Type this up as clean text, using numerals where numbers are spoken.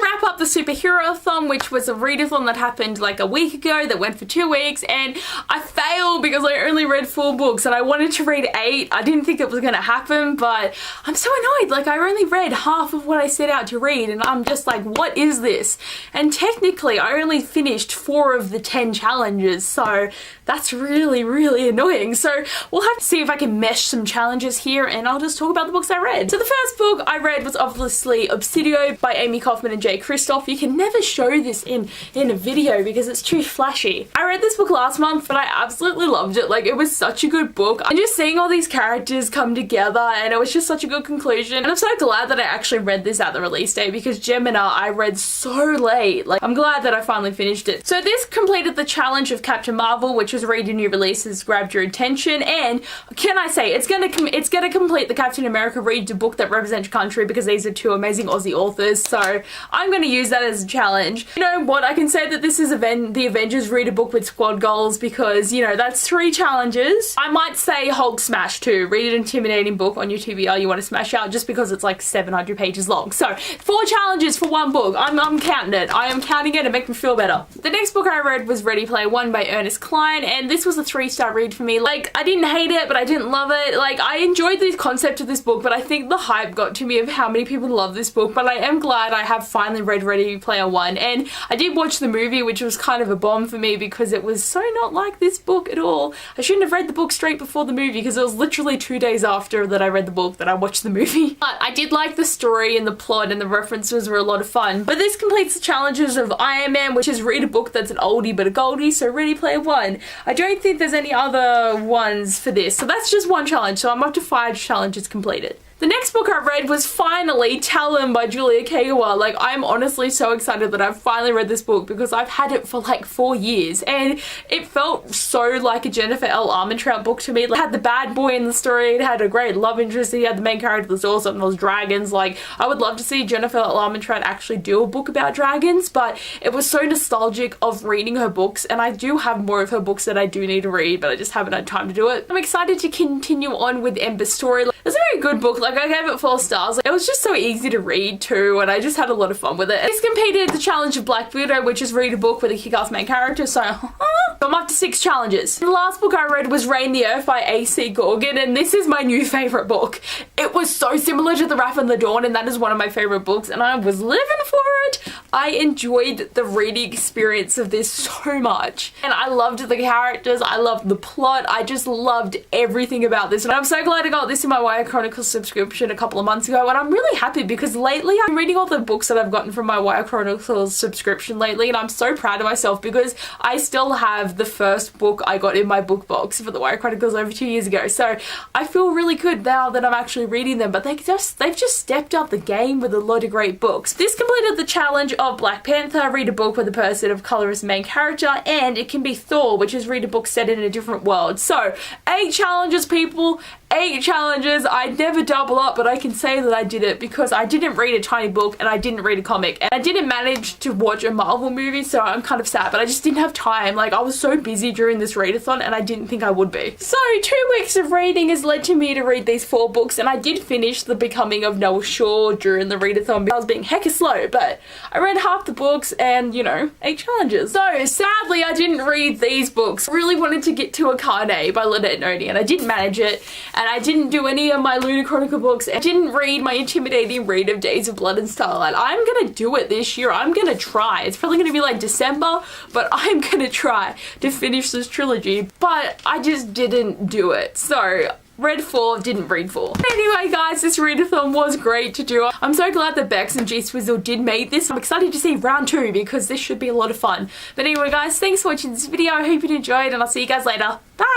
wrap up the SuperHeroAthon, which was a readathon that happened like a week ago that went for 2 weeks, and I failed because I only read 4 books and I wanted to read 8. I didn't think it was going to happen, but I'm so annoyed. Like, I only read half of what I set out to read and I'm just like, what is this? And technically I only finished 4 of the 10 challenges, so that's really, really annoying. So we'll have to see if I can mesh some challenges here, and I'll just talk about the books I read. So the first book I read was obviously Obsidio by Amy Kaufman and Jay Kristoff. You can never show this in a video because it's too flashy. I read this book last month, but I absolutely loved it. Like, it was such a good book. And just seeing all these characters come together, and it was just such a good conclusion. And I'm so glad that I actually read this at the release date, because Gemina I read so late. Like, I'm glad that I finally finished it. So this completed the challenge of Captain Marvel, which was read a new releases, grabbed your attention, and can I say it's gonna complete the Captain America read a book that represents your country, because these are 2 amazing Aussie authors. So I'm gonna use that as a challenge. You know what? I can say that this is the Avengers read a book with squad goals, because, you know, that's 3 challenges. I might say Hulk smash too. Read an intimidating book on your TBR you want to smash out, just because it's like 700 pages long. So 4 challenges for 1 book. I'm counting it. I am counting it and make me feel better. The next book I read was Ready Player One by Ernest Cline, and this was a 3-star read for me. Like, I didn't hate it, but I didn't love it. Like, I enjoyed the concept of this book, but I think the hype got to me of how many people love this book. But I am glad I have finally read Ready Player One, and I did watch the movie, which was kind of a bomb for me because it was so not like this book at all. I shouldn't have read the book straight before the movie, because it was literally 2 days after that I read the book that I watched the movie. But I did like the story and the plot, and the references were a lot of fun. But this completes the challenges of Iron Man, which is read a book that's an oldie but a goldie, so Ready Player One. I don't think there's any other ones for this, so that's just 1 challenge, so I'm up to 5 challenges completed. The next book I read was finally Talon by Julia Kagawa. Like, I'm honestly so excited that I've finally read this book, because I've had it for like 4 years, and it felt so like a Jennifer L. Armentrout book to me. Like, it had the bad boy in the story, it had a great love interest, it had the main character that was awesome, and those dragons. Like, I would love to see Jennifer L. Armentrout actually do a book about dragons, but it was so nostalgic of reading her books, and I do have more of her books that I do need to read, but I just haven't had time to do it. I'm excited to continue on with Ember's story. Like, it's a very good book. Like, I gave it 4 stars. Like, it was just so easy to read too, and I just had a lot of fun with it. This competed the challenge of Black Widow, which is read a book with a kick-ass main character, so I'm up to 6 challenges. The last book I read was Reign the Earth by A.C. Gorgon, and this is my new favourite book. It was so similar to The Wrath and the Dawn, and that is one of my favourite books, and I was living for it. I enjoyed the reading experience of this so much, and I loved the characters, I loved the plot, I just loved everything about this, and I'm so glad I got this in my YA Chronicles subscription a couple of months ago, and I'm really happy because lately I'm reading all the books that I've gotten from my YA Chronicles subscription lately, and I'm so proud of myself because I still have the first book I got in my book box for the YA Chronicles over 2 years ago, so I feel really good now that I'm actually reading them. But they've just stepped up the game with a lot of great books. This completed the challenge of Black Panther, read a book with a person of colour as main character, and it can be Thor, which is read a book set in a different world. So 8 challenges, people. 8 challenges. I never double up, but I can say that I did it because I didn't read a tiny book and I didn't read a comic, and I didn't manage to watch a Marvel movie, so I'm kind of sad, but I just didn't have time. Like, I was so busy during this readathon, and I didn't think I would be. So 2 weeks of reading has led to me to read these 4 books, and I did finish The Becoming of Noah Shaw during the readathon. I was being hecka slow, but I read half the books and, you know, 8 challenges. So sadly I didn't read these books. I really wanted to get to Akane by Lynette Noni, and I didn't manage it, and I didn't do any of my Lunar Chronicle books. I didn't read my intimidating read of Days of Blood and Starlight. I'm gonna do it this year. I'm gonna try. It's probably gonna be like December, but I'm gonna try to finish this trilogy, but I just didn't do it. So read 4, didn't read 4. Anyway guys, this readathon was great to do. I'm so glad that Bex and G Swizzle did make this. I'm excited to see round 2 because this should be a lot of fun. But anyway guys, thanks for watching this video. I hope you enjoyed, and I'll see you guys later. Bye!